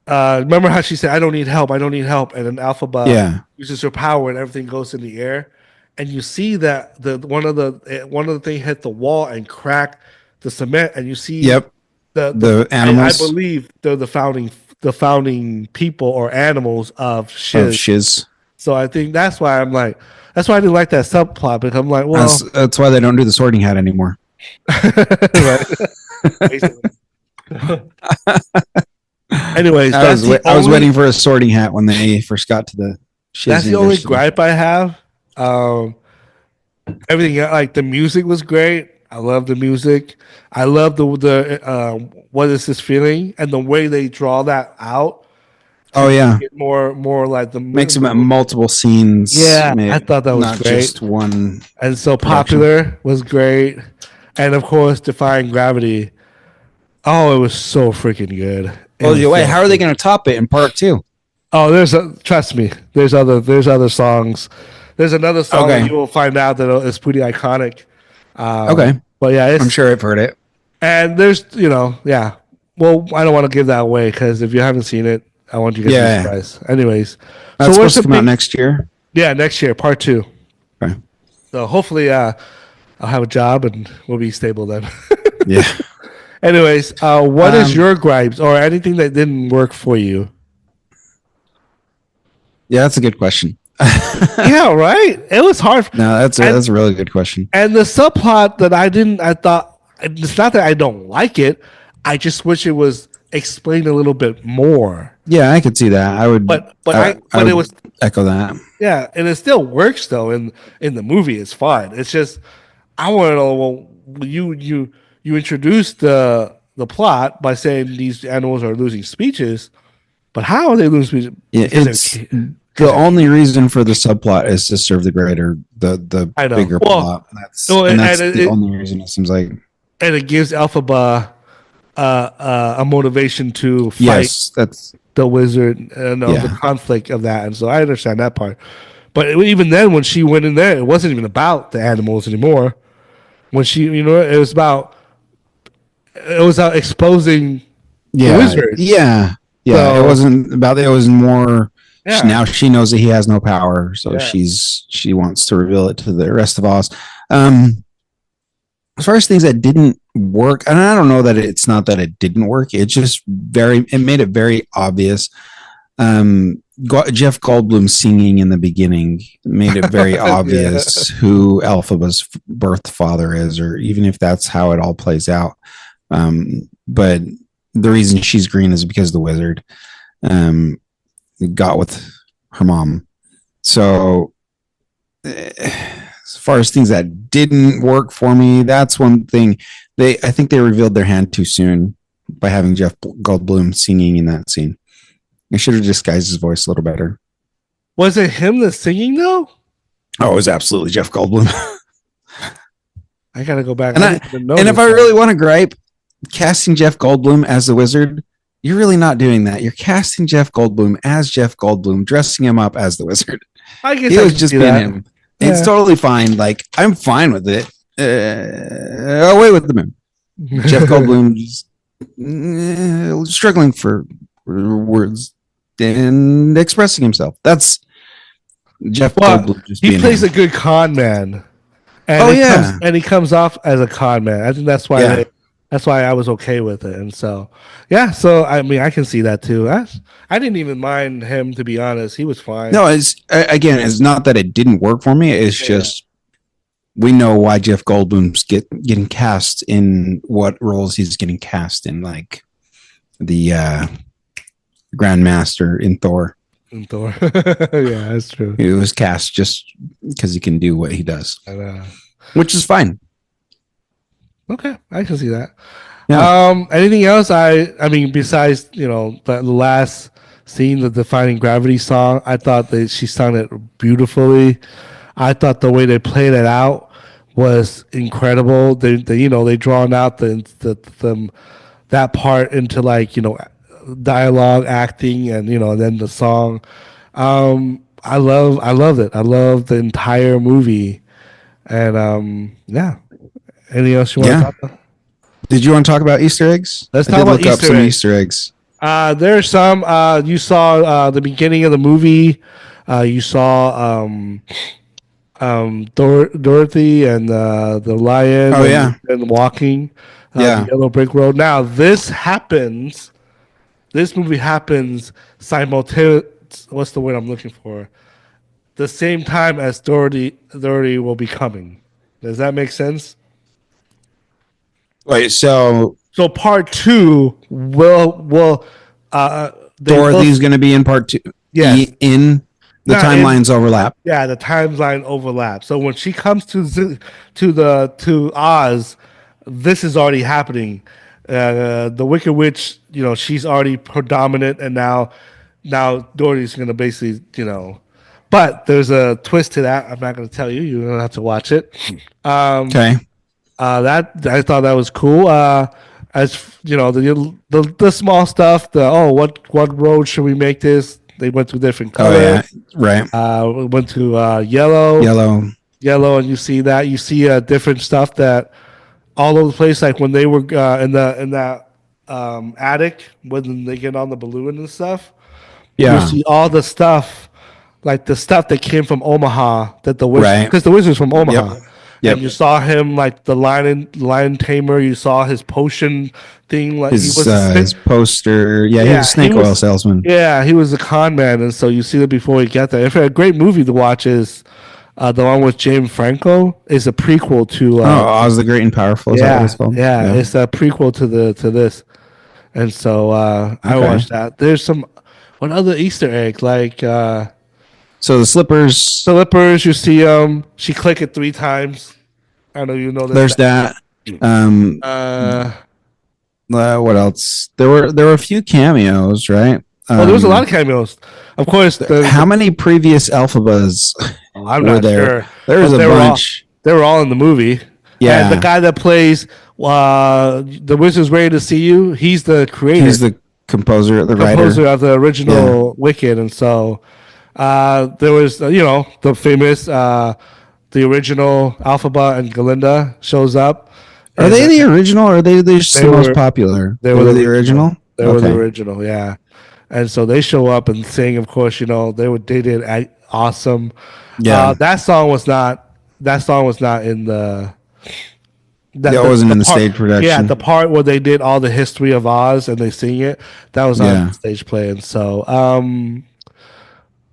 [SPEAKER 1] remember how she said, "I don't need help. I don't need help," and then Alphaba
[SPEAKER 2] Yeah.
[SPEAKER 1] uses her power and everything goes in the air, and you see that the one of the thing hit the wall and crack the cement, and you see
[SPEAKER 2] Yep.
[SPEAKER 1] the
[SPEAKER 2] The
[SPEAKER 1] I
[SPEAKER 2] animals
[SPEAKER 1] believe they're the founding people or animals of
[SPEAKER 2] of
[SPEAKER 1] Shiz.
[SPEAKER 2] Shiz.
[SPEAKER 1] So I think that's why I didn't like that subplot because I'm like, well,
[SPEAKER 2] That's why they don't do the sorting hat anymore.
[SPEAKER 1] Right. Basically. Anyways,
[SPEAKER 2] I was I was waiting for a sorting hat when they first got to the Shiz
[SPEAKER 1] that's the only
[SPEAKER 2] University.
[SPEAKER 1] gripe I have. Um, Everything like the music was great. I love the music. I love the what is this feeling and the way they draw that out
[SPEAKER 2] Oh
[SPEAKER 1] to make
[SPEAKER 2] yeah,
[SPEAKER 1] it more like
[SPEAKER 2] makes
[SPEAKER 1] the
[SPEAKER 2] them at
[SPEAKER 1] movie.
[SPEAKER 2] multiple scenes,
[SPEAKER 1] Yeah, I thought that was
[SPEAKER 2] not
[SPEAKER 1] great.
[SPEAKER 2] just one
[SPEAKER 1] And so
[SPEAKER 2] production.
[SPEAKER 1] popular was great, and of course, defying gravity. Oh, it was so freaking good. It
[SPEAKER 2] Well,
[SPEAKER 1] was
[SPEAKER 2] wait,
[SPEAKER 1] so
[SPEAKER 2] how are they
[SPEAKER 1] good.
[SPEAKER 2] going to top it in part two?
[SPEAKER 1] Oh, trust me. There's other songs. There's another song that
[SPEAKER 2] Okay,
[SPEAKER 1] you will find out that is pretty iconic.
[SPEAKER 2] okay,
[SPEAKER 1] But yeah,
[SPEAKER 2] I'm
[SPEAKER 1] it's
[SPEAKER 2] sure I've heard it.
[SPEAKER 1] and there's yeah. Well, I don't want to give that away because if you haven't seen it, I want you guys to be
[SPEAKER 2] Yeah,
[SPEAKER 1] surprised. Anyways, so
[SPEAKER 2] that's
[SPEAKER 1] what's
[SPEAKER 2] supposed
[SPEAKER 1] the
[SPEAKER 2] to come out
[SPEAKER 1] big
[SPEAKER 2] next year.
[SPEAKER 1] yeah next year part two.
[SPEAKER 2] Okay.
[SPEAKER 1] So hopefully, I'll have a job and we'll be stable then.
[SPEAKER 2] Yeah.
[SPEAKER 1] Anyways, what is
[SPEAKER 2] Um.
[SPEAKER 1] your gripes or anything that didn't work for you?
[SPEAKER 2] Yeah, that's a good question.
[SPEAKER 1] Yeah, right. It was hard,
[SPEAKER 2] No,
[SPEAKER 1] and
[SPEAKER 2] that's a really good question.
[SPEAKER 1] the subplot that I didn't. I thought it's not that I don't like it. I just wish it was explained a little bit more.
[SPEAKER 2] Yeah, I could see that. I
[SPEAKER 1] But it
[SPEAKER 2] would
[SPEAKER 1] was
[SPEAKER 2] echo that.
[SPEAKER 1] yeah, and it still works though. In the movie, it's fine. It's just I want to know. Well, you introduced the plot by saying these animals are losing speeches, but how are they losing speeches?
[SPEAKER 2] Yeah,
[SPEAKER 1] Because
[SPEAKER 2] it's
[SPEAKER 1] they're because
[SPEAKER 2] the
[SPEAKER 1] they're
[SPEAKER 2] only reason for the subplot is to serve the greater, the
[SPEAKER 1] I know.
[SPEAKER 2] bigger
[SPEAKER 1] Well,
[SPEAKER 2] plot.
[SPEAKER 1] no,
[SPEAKER 2] That's the only reason it seems like.
[SPEAKER 1] and it gives Elphaba a motivation to fight
[SPEAKER 2] Yes, that's
[SPEAKER 1] the wizard and the
[SPEAKER 2] yeah,
[SPEAKER 1] conflict of that. And so I understand that part. But even then, when she went in there, it wasn't even about the animals anymore. When she, it was about exposing the
[SPEAKER 2] yeah,
[SPEAKER 1] wizard.
[SPEAKER 2] yeah, yeah. It
[SPEAKER 1] So
[SPEAKER 2] wasn't about. It was more.
[SPEAKER 1] yeah,
[SPEAKER 2] Now she knows that he has no power, so
[SPEAKER 1] yeah.
[SPEAKER 2] she wants to reveal it to the rest of Oz. As far as things that didn't work, and I don't know that it's not that it didn't work. It made it very obvious. Jeff Goldblum singing in the beginning made it very
[SPEAKER 1] Yeah.
[SPEAKER 2] obvious who Elphaba's birth father is, or even if that's how it all plays out. But the reason she's green is because the wizard um, got with her mom. So as far as things that didn't work for me, that's one thing. I think they revealed their hand too soon by having Jeff Goldblum singing in that scene. They should have disguised his voice a little better.
[SPEAKER 1] Was it him that's singing though?
[SPEAKER 2] Oh, it was absolutely Jeff Goldblum.
[SPEAKER 1] I gotta go back.
[SPEAKER 2] and
[SPEAKER 1] I
[SPEAKER 2] I
[SPEAKER 1] didn't even know
[SPEAKER 2] and if
[SPEAKER 1] this
[SPEAKER 2] I
[SPEAKER 1] part.
[SPEAKER 2] really want to gripe, casting Jeff Goldblum as the wizard, you're really not doing that. You're casting Jeff Goldblum as Jeff Goldblum, dressing him up as the wizard.
[SPEAKER 1] I guess
[SPEAKER 2] He
[SPEAKER 1] I
[SPEAKER 2] was
[SPEAKER 1] can
[SPEAKER 2] just
[SPEAKER 1] see
[SPEAKER 2] being
[SPEAKER 1] that.
[SPEAKER 2] him. It's
[SPEAKER 1] Yeah.
[SPEAKER 2] totally fine. Like I'm fine with it. Away with the moon. Jeff Goldblum just struggling for words and expressing himself. That's Jeff
[SPEAKER 1] Well,
[SPEAKER 2] Goldblum just
[SPEAKER 1] he
[SPEAKER 2] being
[SPEAKER 1] plays
[SPEAKER 2] him.
[SPEAKER 1] a good con man,
[SPEAKER 2] Oh yeah,
[SPEAKER 1] and he comes off as a con man. I think
[SPEAKER 2] yeah.
[SPEAKER 1] that's why I was okay with it. And so, yeah. So I mean, I can see that too. I didn't even mind him to be honest. He was fine.
[SPEAKER 2] No, it's again, it's not that it didn't work for me. It's
[SPEAKER 1] Yeah.
[SPEAKER 2] just we know why Jeff Goldblum's getting cast in what roles he's getting cast in, like the Grandmaster in Thor.
[SPEAKER 1] And Thor. Yeah, that's true.
[SPEAKER 2] He was cast just because he can do what he does,
[SPEAKER 1] And,
[SPEAKER 2] which is fine.
[SPEAKER 1] okay, I can see that.
[SPEAKER 2] Yeah,
[SPEAKER 1] Anything else? I mean, besides the last scene, the defining gravity song, I thought that she sung it beautifully. I thought the way they played it out was incredible. They drawn out that part into like dialogue, acting, and then the song. I loved it. I love the entire movie, and yeah. Anything else you want to
[SPEAKER 2] yeah.
[SPEAKER 1] talk about?
[SPEAKER 2] Did you want to talk about Easter eggs?
[SPEAKER 1] Let's
[SPEAKER 2] I
[SPEAKER 1] talk
[SPEAKER 2] did
[SPEAKER 1] about
[SPEAKER 2] look up
[SPEAKER 1] Easter
[SPEAKER 2] some
[SPEAKER 1] eggs.
[SPEAKER 2] Easter eggs.
[SPEAKER 1] There's some. You saw the beginning of the movie. You saw Dorothy and the lion
[SPEAKER 2] Oh yeah,
[SPEAKER 1] and walking the
[SPEAKER 2] yeah,
[SPEAKER 1] yellow brick road. Now this happens. This movie happens simultaneously. What's the word I'm looking for? The same time as Dorothy will be coming. Does that make sense?
[SPEAKER 2] Wait, so
[SPEAKER 1] So part two will uh they
[SPEAKER 2] Dorothy's
[SPEAKER 1] both
[SPEAKER 2] going to be in part two.
[SPEAKER 1] yes,
[SPEAKER 2] In the
[SPEAKER 1] not in
[SPEAKER 2] timelines overlap.
[SPEAKER 1] yeah, the timeline overlap. So when she comes to Oz, this is already happening. The Wicked Witch, she's already predominant, and now Dorothy's gonna basically, but there's a twist to that. I'm not gonna tell you. You're gonna have to watch it. Um,
[SPEAKER 2] Okay.
[SPEAKER 1] that I thought that was cool. As you know, the small stuff. What road should we make this? They went to different
[SPEAKER 2] Oh yeah.
[SPEAKER 1] colors.
[SPEAKER 2] Right.
[SPEAKER 1] We went to
[SPEAKER 2] Yellow.
[SPEAKER 1] yellow, and you see that different stuff that all over the place. Like when they were in that attic when they get on the balloon and stuff, you'll
[SPEAKER 2] Yeah.
[SPEAKER 1] see all the stuff, like the stuff that came from Omaha that the wizard,
[SPEAKER 2] Right.
[SPEAKER 1] because the wizard's from
[SPEAKER 2] Yep.
[SPEAKER 1] Omaha. And
[SPEAKER 2] Yep.
[SPEAKER 1] you saw him like the lion tamer. You saw his potion thing. Like he was
[SPEAKER 2] His poster. Yeah, he was a
[SPEAKER 1] yeah,
[SPEAKER 2] snake oil salesman.
[SPEAKER 1] yeah, he was a con man, and so you see that before we get there. In fact, a great movie to watch is the one with James Franco. Is a prequel to
[SPEAKER 2] Oh, Oz the Great and Powerful. Is that what
[SPEAKER 1] yeah,
[SPEAKER 2] it's called?
[SPEAKER 1] yeah,
[SPEAKER 2] Yeah.
[SPEAKER 1] it's a prequel to this, and so I
[SPEAKER 2] Okay.
[SPEAKER 1] watched that. There's some what other Easter egg like
[SPEAKER 2] So the slippers.
[SPEAKER 1] slippers. You see she click it 3 times. I know you noticed
[SPEAKER 2] There's that. Um,
[SPEAKER 1] that.
[SPEAKER 2] what else? There were a few cameos, right?
[SPEAKER 1] Well, there was a lot of cameos. Of course,
[SPEAKER 2] How many previous Alphabas
[SPEAKER 1] I'm
[SPEAKER 2] were
[SPEAKER 1] not
[SPEAKER 2] there?
[SPEAKER 1] sure.
[SPEAKER 2] There was
[SPEAKER 1] But
[SPEAKER 2] a bunch.
[SPEAKER 1] they were all in the movie. And the
[SPEAKER 2] Yeah,
[SPEAKER 1] guy that plays The Wizard's Ready to See You, he's the creator,
[SPEAKER 2] he's the composer, the
[SPEAKER 1] composer
[SPEAKER 2] writer.
[SPEAKER 1] of the original Wicked. And so there was, the famous, the original Alphaba and Galinda shows up.
[SPEAKER 2] Are
[SPEAKER 1] And
[SPEAKER 2] they the original, or are they just
[SPEAKER 1] they
[SPEAKER 2] the most
[SPEAKER 1] were
[SPEAKER 2] popular?
[SPEAKER 1] they
[SPEAKER 2] They
[SPEAKER 1] were
[SPEAKER 2] were
[SPEAKER 1] the
[SPEAKER 2] the
[SPEAKER 1] original.
[SPEAKER 2] original.
[SPEAKER 1] They were the
[SPEAKER 2] Okay.
[SPEAKER 1] original, yeah. And so they show up and sing. Of course, they did awesome.
[SPEAKER 2] Yeah,
[SPEAKER 1] That song was not in
[SPEAKER 2] that wasn't
[SPEAKER 1] the
[SPEAKER 2] in the
[SPEAKER 1] part.
[SPEAKER 2] stage
[SPEAKER 1] Yeah, the
[SPEAKER 2] production.
[SPEAKER 1] part where they did all the history of Oz and they sing it. That was on
[SPEAKER 2] Yeah,
[SPEAKER 1] stage play. And so,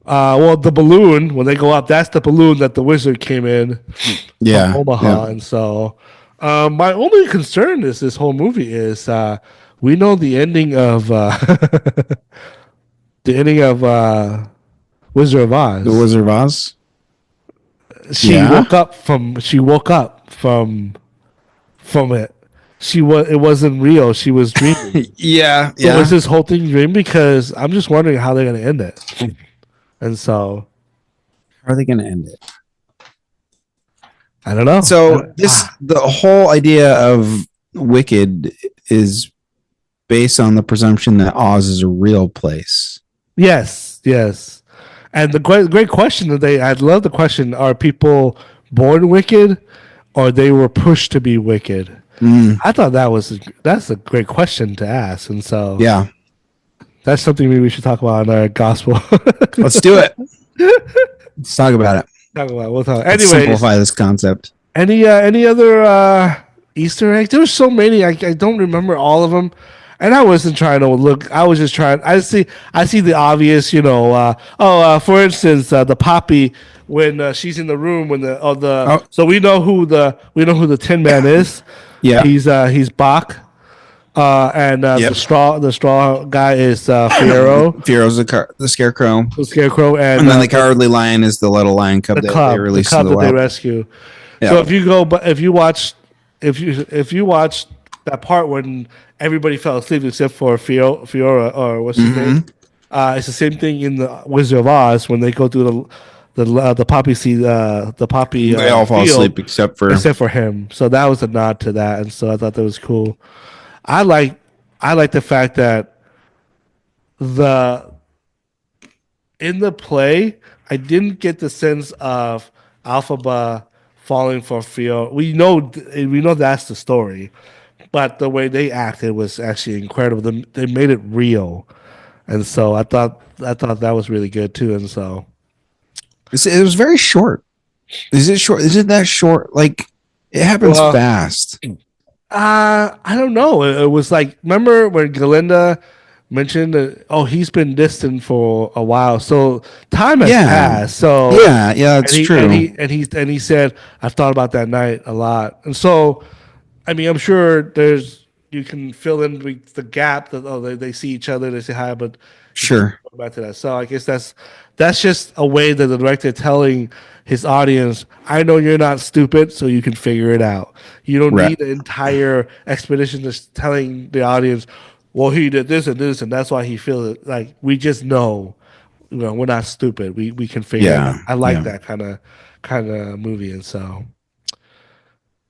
[SPEAKER 1] well, the balloon when they go up, that's the balloon that the wizard came in from
[SPEAKER 2] yeah, yeah.
[SPEAKER 1] Omaha. And so, my only concern is this whole movie is we know the ending of the ending of Wizard of
[SPEAKER 2] The
[SPEAKER 1] Oz.
[SPEAKER 2] Wizard of Oz.
[SPEAKER 1] She
[SPEAKER 2] Yeah,
[SPEAKER 1] woke up from it. It wasn't real. She was dreaming.
[SPEAKER 2] yeah,
[SPEAKER 1] So is
[SPEAKER 2] yeah.
[SPEAKER 1] this whole thing dream? Because I'm just wondering how they're gonna end it. And so
[SPEAKER 2] How are they going to end it?
[SPEAKER 1] I don't know.
[SPEAKER 2] So the whole idea of Wicked is based on the presumption that Oz is a real place.
[SPEAKER 1] Yes, yes. And the great question today, I'd love the question: are people born wicked, or they were pushed to be wicked?
[SPEAKER 2] Mm,
[SPEAKER 1] I thought that's a great question to ask, and so
[SPEAKER 2] yeah,
[SPEAKER 1] that's something maybe we should talk about in our gospel.
[SPEAKER 2] let's do it. Let's talk about it.
[SPEAKER 1] We'll talk.
[SPEAKER 2] Let's
[SPEAKER 1] Anyways,
[SPEAKER 2] simplify this concept.
[SPEAKER 1] any other Easter eggs? There were so many. I don't remember all of them. And I wasn't trying to look. I was just trying. I see the obvious. For instance, the Poppy when she's in the room when the.
[SPEAKER 2] Oh,
[SPEAKER 1] So we know who the Tin Man is.
[SPEAKER 2] yeah.
[SPEAKER 1] He's Bach. And
[SPEAKER 2] Yep.
[SPEAKER 1] the straw guy is Fiero,
[SPEAKER 2] Firo's the scarecrow.
[SPEAKER 1] the Scarecrow,
[SPEAKER 2] And then the cowardly lion is the little lion cub that they
[SPEAKER 1] the
[SPEAKER 2] released
[SPEAKER 1] cub
[SPEAKER 2] in the
[SPEAKER 1] that they
[SPEAKER 2] wild.
[SPEAKER 1] rescue.
[SPEAKER 2] Yeah.
[SPEAKER 1] So if you watch that part when everybody fell asleep except for Fiora or what's his
[SPEAKER 2] Mm-hmm.
[SPEAKER 1] name, it's the same thing in the Wizard of Oz when they go through the poppy seed, the poppy
[SPEAKER 2] They all fall
[SPEAKER 1] field,
[SPEAKER 2] asleep
[SPEAKER 1] except for him. So that was a nod to that, and so I thought that was cool. I like I like the fact that the in the play, I didn't get the sense of Alphaba falling for Theo. We know that's the story, but the way they acted was actually incredible. They made it real, and so I thought that was really good too. And so
[SPEAKER 2] It was very short. Is it short? Is it that short? Like it happens
[SPEAKER 1] well,
[SPEAKER 2] fast.
[SPEAKER 1] I don't know. It was like remember when Galinda mentioned that he's been distant for a while, so time has
[SPEAKER 2] Yeah.
[SPEAKER 1] passed. So
[SPEAKER 2] Yeah,
[SPEAKER 1] and
[SPEAKER 2] that's
[SPEAKER 1] he
[SPEAKER 2] true.
[SPEAKER 1] and he and he and he said I've thought about that night a lot, and so I mean, I'm sure there's you can fill in the gap that they see each other, they say hi, but you just
[SPEAKER 2] Sure.
[SPEAKER 1] go back to that. So I guess that's just a way that the director telling his audience, I know you're not stupid, so you can figure it out. You don't
[SPEAKER 2] Right.
[SPEAKER 1] need the entire expedition just telling the audience, well, he did this, and that's why he feels it. Like we just know, we're not stupid. We can figure it out.
[SPEAKER 2] Yeah.
[SPEAKER 1] I like
[SPEAKER 2] Yeah.
[SPEAKER 1] that kind of movie, and so.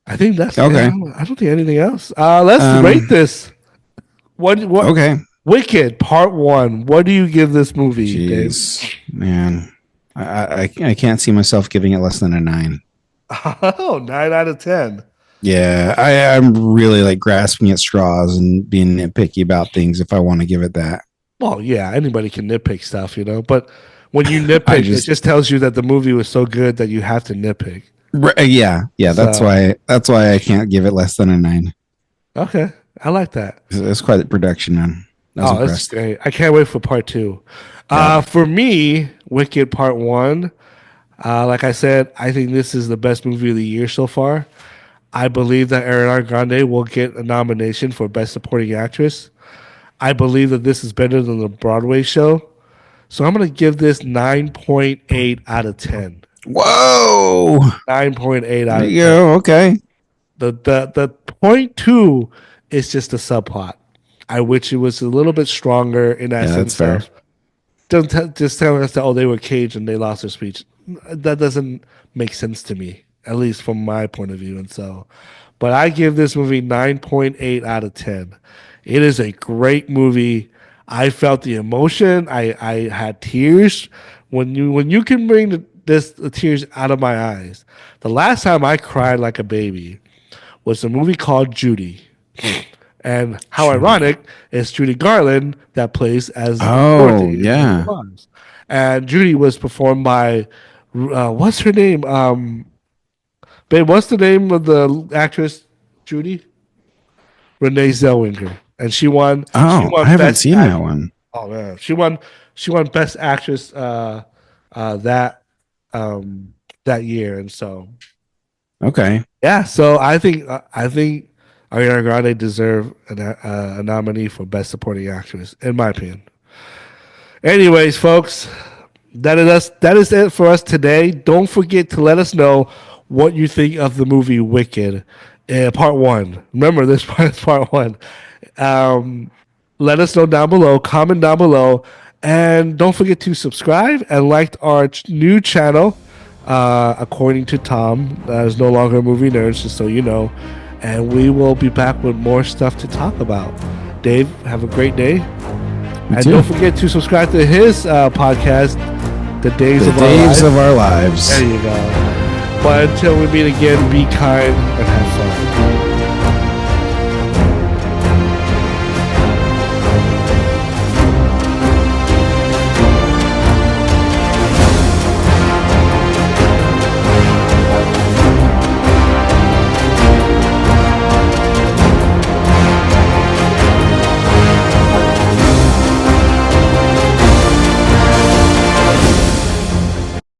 [SPEAKER 1] I think that's it.
[SPEAKER 2] Okay.
[SPEAKER 1] I don't think anything else. Let's rate
[SPEAKER 2] Um.
[SPEAKER 1] this. What
[SPEAKER 2] Okay.
[SPEAKER 1] Wicked Part One. What do you give this movie, Dave?
[SPEAKER 2] Jeez, man. I can't see myself giving it less than a 9.
[SPEAKER 1] Oh, 9 out of 10.
[SPEAKER 2] Yeah, I'm really like grasping at straws and being nitpicky about things if I want to give it that.
[SPEAKER 1] Well, yeah, anybody can nitpick stuff, but when you
[SPEAKER 2] I
[SPEAKER 1] nitpick, it
[SPEAKER 2] just
[SPEAKER 1] just tells you that the movie was so good that you have to nitpick.
[SPEAKER 2] yeah,
[SPEAKER 1] So,
[SPEAKER 2] that's why I can't give it less than a 9.
[SPEAKER 1] okay, I like that.
[SPEAKER 2] It's quite the production, man. I was
[SPEAKER 1] Oh, that's
[SPEAKER 2] impressed.
[SPEAKER 1] great. I can't wait for part two.
[SPEAKER 2] Yeah.
[SPEAKER 1] For me, Wicked Part One, like I said, I think this is the best movie of the year so far. I believe that Ariana Grande will get a nomination for Best Supporting Actress. I believe that this is better than the Broadway show. So I'm going to give this 9.8 out of 10.
[SPEAKER 2] Whoa.
[SPEAKER 1] 9.8
[SPEAKER 2] There
[SPEAKER 1] out of
[SPEAKER 2] you
[SPEAKER 1] 10.
[SPEAKER 2] go. Okay.
[SPEAKER 1] The point two is just a subplot. I wish it was a little bit stronger in that
[SPEAKER 2] Yeah, that's
[SPEAKER 1] sense
[SPEAKER 2] fair.
[SPEAKER 1] of don't just telling us that they were caged and they lost their speech. That doesn't make sense to me, at least from my point of view. And so, but I give this movie 9.8 out of 10. It is a great movie. I felt the emotion. I had tears when you can bring the tears out of my eyes. The last time I cried like a baby was a movie called Judy. And how
[SPEAKER 2] Judy.
[SPEAKER 1] ironic is Judy Garland that plays as
[SPEAKER 2] Oh,
[SPEAKER 1] Dorothy in The Wizard of
[SPEAKER 2] yeah.
[SPEAKER 1] Oz. And Judy was performed by what's her name? Babe, what's the name of the actress Judy? Renee Zellweger, and she won. She
[SPEAKER 2] Oh, I
[SPEAKER 1] won
[SPEAKER 2] haven't
[SPEAKER 1] best
[SPEAKER 2] seen
[SPEAKER 1] act.
[SPEAKER 2] that one.
[SPEAKER 1] Oh man, she won best actress that um that year, and so
[SPEAKER 2] Okay.
[SPEAKER 1] yeah. So I think Ariana Grande deserve a nominee for best supporting actress, in my opinion. Anyways, folks, that is us. That is it for us today. Don't forget to let us know what you think of the movie Wicked, Part One. Remember, this part is Part One. Um, let us know down below. Comment down below, and don't forget to subscribe and like our new channel. According to Tom, that is no longer movie nerds, just so you know. And we will be back with more stuff to talk about. Dave, have a great day.
[SPEAKER 2] Me
[SPEAKER 1] And
[SPEAKER 2] too.
[SPEAKER 1] don't forget to subscribe to his podcast, The Days
[SPEAKER 2] The
[SPEAKER 1] of Our
[SPEAKER 2] days
[SPEAKER 1] Lives.
[SPEAKER 2] of our lives.
[SPEAKER 1] There you go. But until we meet again, be kind and